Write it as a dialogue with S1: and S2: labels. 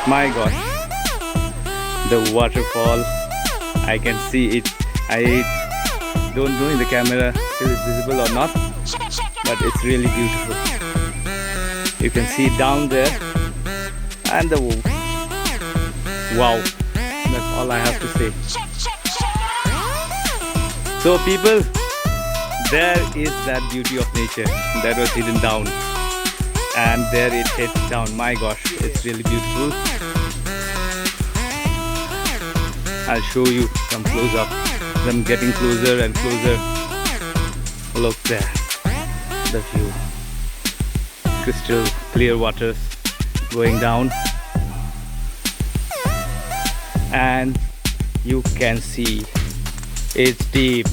S1: My gosh, the waterfall. I can see it. I don't know in the camera if it's visible or not, but it's really beautiful. You can see down there, and the wow. That's all I have to say. So people, there is that beauty of nature that was hidden down, and there it hits down. My gosh, it's really beautiful. I'll show you some close up. Them getting closer and closer. Look there, the view. Crystal clear waters going down, and you can see it's deep.